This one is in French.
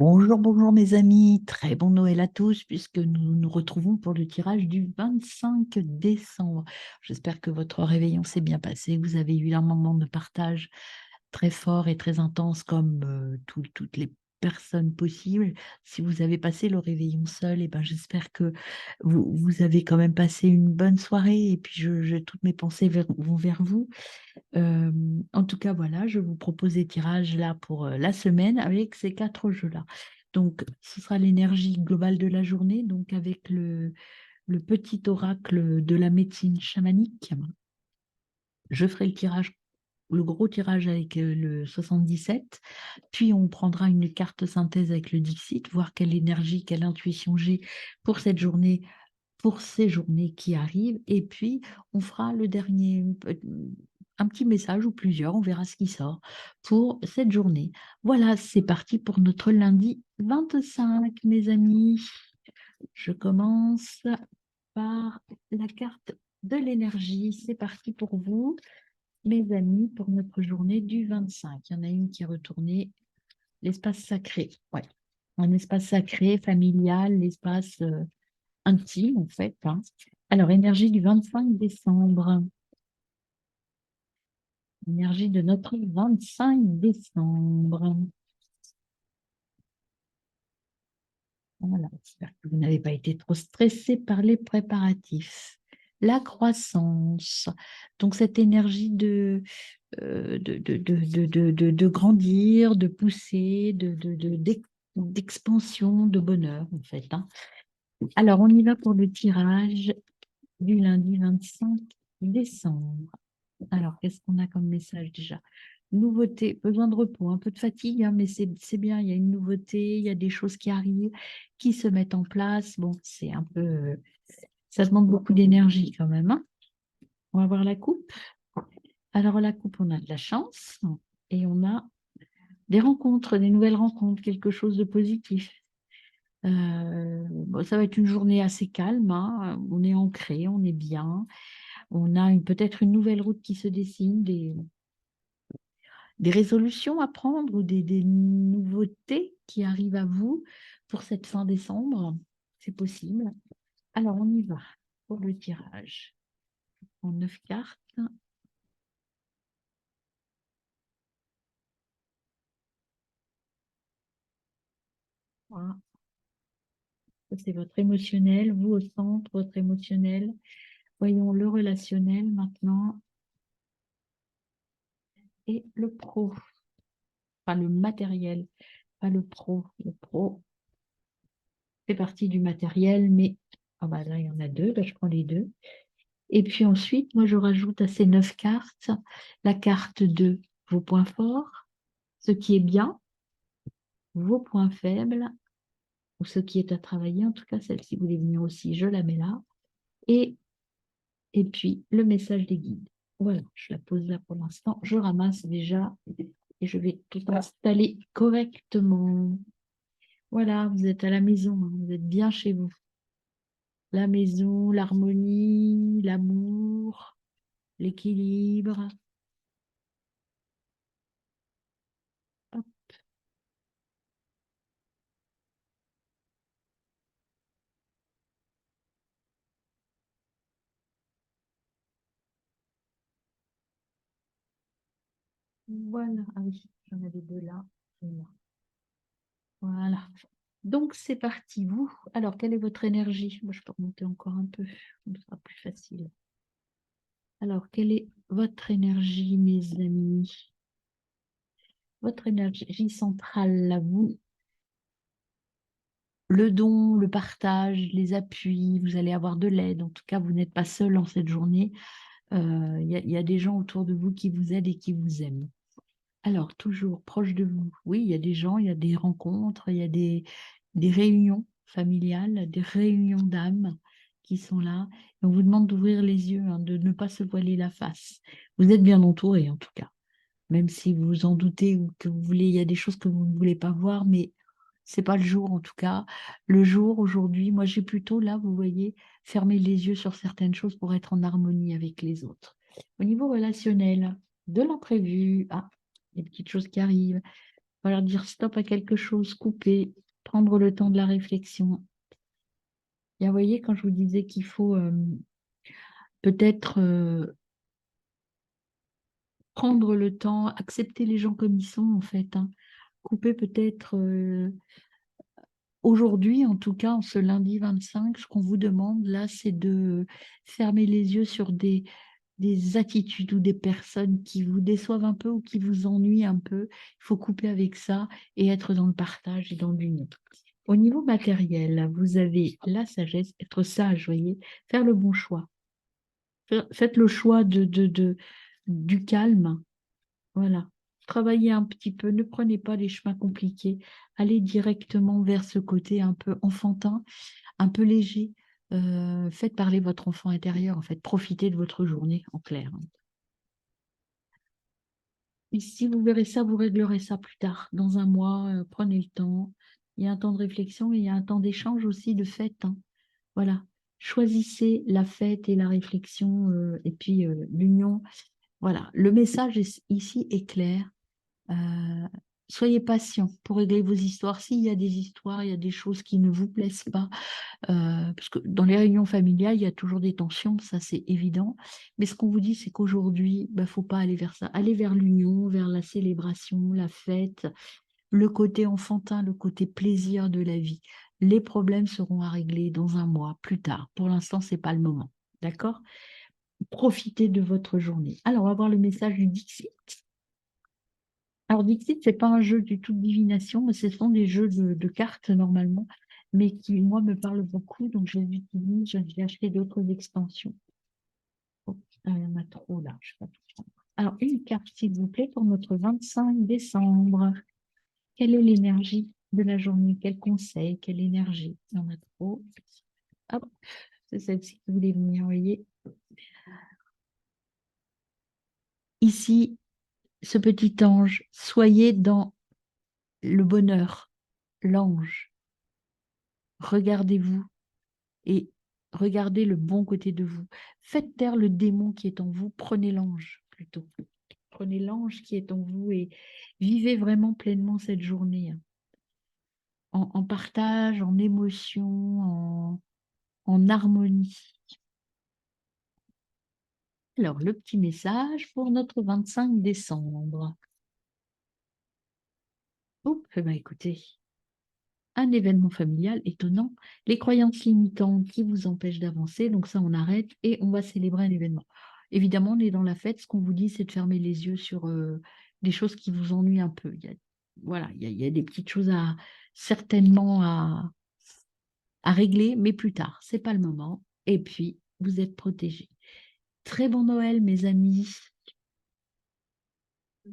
Bonjour, bonjour mes amis, très bon Noël à tous puisque nous nous retrouvons pour le tirage du 25 décembre. J'espère que votre réveillon s'est bien passé, que vous avez eu un moment de partage très fort et très intense comme toutes les personnes possibles. Si vous avez passé le réveillon seul, ben, j'espère que vous avez quand même passé une bonne soirée et puis toutes mes pensées vont vers vous. Euh, En tout cas, voilà, je vous propose des tirages là pour la semaine avec ces quatre jeux-là. Donc, ce sera l'énergie globale de la journée, donc avec le petit oracle de la médecine chamanique. Je ferai le gros tirage avec le 77, puis on prendra une carte synthèse avec le Dixit, voir quelle énergie, quelle intuition j'ai pour cette journée, pour ces journées qui arrivent. Et puis, on fera le dernier, un petit message ou plusieurs, on verra ce qui sort pour cette journée. Voilà, c'est parti pour notre lundi 25, mes amis. Je commence par la carte de l'énergie. C'est parti pour vous, mes amis, pour notre journée du 25. Il y en a une qui est retournée, l'espace sacré. Ouais. Un espace sacré, familial, l'espace intime, en fait, hein. Alors, énergie du 25 décembre. Énergie de notre 25 décembre. Voilà, j'espère que vous n'avez pas été trop stressé par les préparatifs. La croissance. Donc, cette énergie de grandir, de pousser, d'expansion, de bonheur, en fait, hein. Alors, on y va pour le tirage du lundi 25 décembre. Alors, qu'est-ce qu'on a comme message déjà? Nouveauté, besoin de repos, un peu de fatigue, hein, mais c'est bien, il y a une nouveauté, il y a des choses qui arrivent, qui se mettent en place. Bon, c'est un peu, ça demande beaucoup d'énergie quand même, hein. On va voir la coupe. Alors, la coupe, on a de la chance et on a des rencontres, des nouvelles rencontres, quelque chose de positif. Bon, ça va être une journée assez calme, hein. On est ancré, on est bien. On a peut-être une nouvelle route qui se dessine, des résolutions à prendre ou des nouveautés qui arrivent à vous pour cette fin décembre. C'est possible. Alors, on y va pour le tirage. En 9 cartes. Voilà. Ça, c'est votre émotionnel, vous au centre, votre émotionnel. Voyons le relationnel maintenant et le pro. Enfin, le matériel, pas le pro. Le pro fait partie du matériel, mais ah bah là, il y en a deux. Bah, je prends les deux. Et puis ensuite, moi, je rajoute à ces 9 cartes la carte de vos points forts, ce qui est bien, vos points faibles, ou ce qui est à travailler. En tout cas, celle-ci voulait venir aussi, je la mets là. Et, et puis, le message des guides. Voilà, je la pose là pour l'instant. Je ramasse déjà et je vais tout installer correctement. Voilà, vous êtes à la maison, hein, vous êtes bien chez vous. La maison, l'harmonie, l'amour, l'équilibre. Voilà, ah oui, j'en avais deux là et là. Voilà. Donc c'est parti, vous. Alors, quelle est votre énergie? Moi, je peux remonter encore un peu, ce sera plus facile. Alors, quelle est votre énergie, mes amis? Votre énergie centrale à vous, le don, le partage, les appuis, vous allez avoir de l'aide. En tout cas, vous n'êtes pas seul en cette journée. Il y a des gens autour de vous qui vous aident et qui vous aiment. Alors, toujours proche de vous. Oui, il y a des gens, il y a des rencontres, il y a des réunions familiales, des réunions d'âmes qui sont là. Et on vous demande d'ouvrir les yeux, hein, de ne pas se voiler la face. Vous êtes bien entouré, en tout cas. Même si vous vous en doutez ou que vous voulez, il y a des choses que vous ne voulez pas voir, mais c'est pas le jour, en tout cas. Le jour, aujourd'hui, moi, j'ai plutôt, là, vous voyez, fermé les yeux sur certaines choses pour être en harmonie avec les autres. Au niveau relationnel, de l'imprévu, ah, des petites choses qui arrivent. va leur dire stop à quelque chose, couper, prendre le temps de la réflexion. Et vous voyez, quand je vous disais qu'il faut peut-être prendre le temps, accepter les gens comme ils sont, en fait, hein. Couper peut-être aujourd'hui, en tout cas, en ce lundi 25, ce qu'on vous demande là, c'est de fermer les yeux sur des attitudes ou des personnes qui vous déçoivent un peu ou qui vous ennuient un peu. Il faut couper avec ça et être dans le partage et dans l'union. Au niveau matériel, vous avez la sagesse, être sage, voyez, faire le bon choix. Faites le choix du calme. Voilà. Travaillez un petit peu, ne prenez pas les chemins compliqués. Allez directement vers ce côté un peu enfantin, un peu léger. Faites parler votre enfant intérieur, en fait. Profitez de votre journée, en clair. Et si vous verrez ça, vous réglerez ça plus tard, dans un mois. Prenez le temps. Il y a un temps de réflexion et il y a un temps d'échange aussi, de fête, hein. Voilà. Choisissez la fête et la réflexion et puis l'union. Voilà. Le message ici est clair. Euh, soyez patient pour régler vos histoires. S'il y a des histoires, il y a des choses qui ne vous plaisent pas, parce que dans les réunions familiales, il y a toujours des tensions, ça c'est évident. Mais ce qu'on vous dit, c'est qu'aujourd'hui, il ne faut pas aller vers ça. Aller vers l'union, vers la célébration, la fête, le côté enfantin, le côté plaisir de la vie. Les problèmes seront à régler dans un mois, plus tard. Pour l'instant, ce n'est pas le moment. D'accord? Profitez de votre journée. Alors, on va voir le message du Dixit. Alors, Dixit, ce n'est pas un jeu du tout de divination, mais ce sont des jeux de cartes normalement, mais qui, moi, me parlent beaucoup, donc je les utilise. J'ai acheté d'autres extensions. Oh, il y en a trop là, je ne sais pas tout prendre. Alors, une carte, s'il vous plaît, pour notre 25 décembre. Quelle est l'énergie de la journée? Quel conseil? Quelle énergie? Il y en a trop. Hop, c'est celle-ci que vous voulez venir, voyez. Ici, ce petit ange, soyez dans le bonheur, l'ange. Regardez-vous et regardez le bon côté de vous. Faites taire le démon qui est en vous, prenez l'ange plutôt. Prenez l'ange qui est en vous et vivez vraiment pleinement cette journée, hein. En partage, en émotion, en harmonie. Alors, le petit message pour notre 25 décembre. Oh, eh ben, écoutez, un événement familial étonnant, les croyances limitantes qui vous empêchent d'avancer, donc ça on arrête et on va célébrer un événement. Évidemment, on est dans la fête, ce qu'on vous dit, c'est de fermer les yeux sur des choses qui vous ennuient un peu. Voilà, il y a des petites choses certainement à régler, mais plus tard, c'est pas le moment. Et puis, vous êtes protégés. Très bon Noël, mes amis.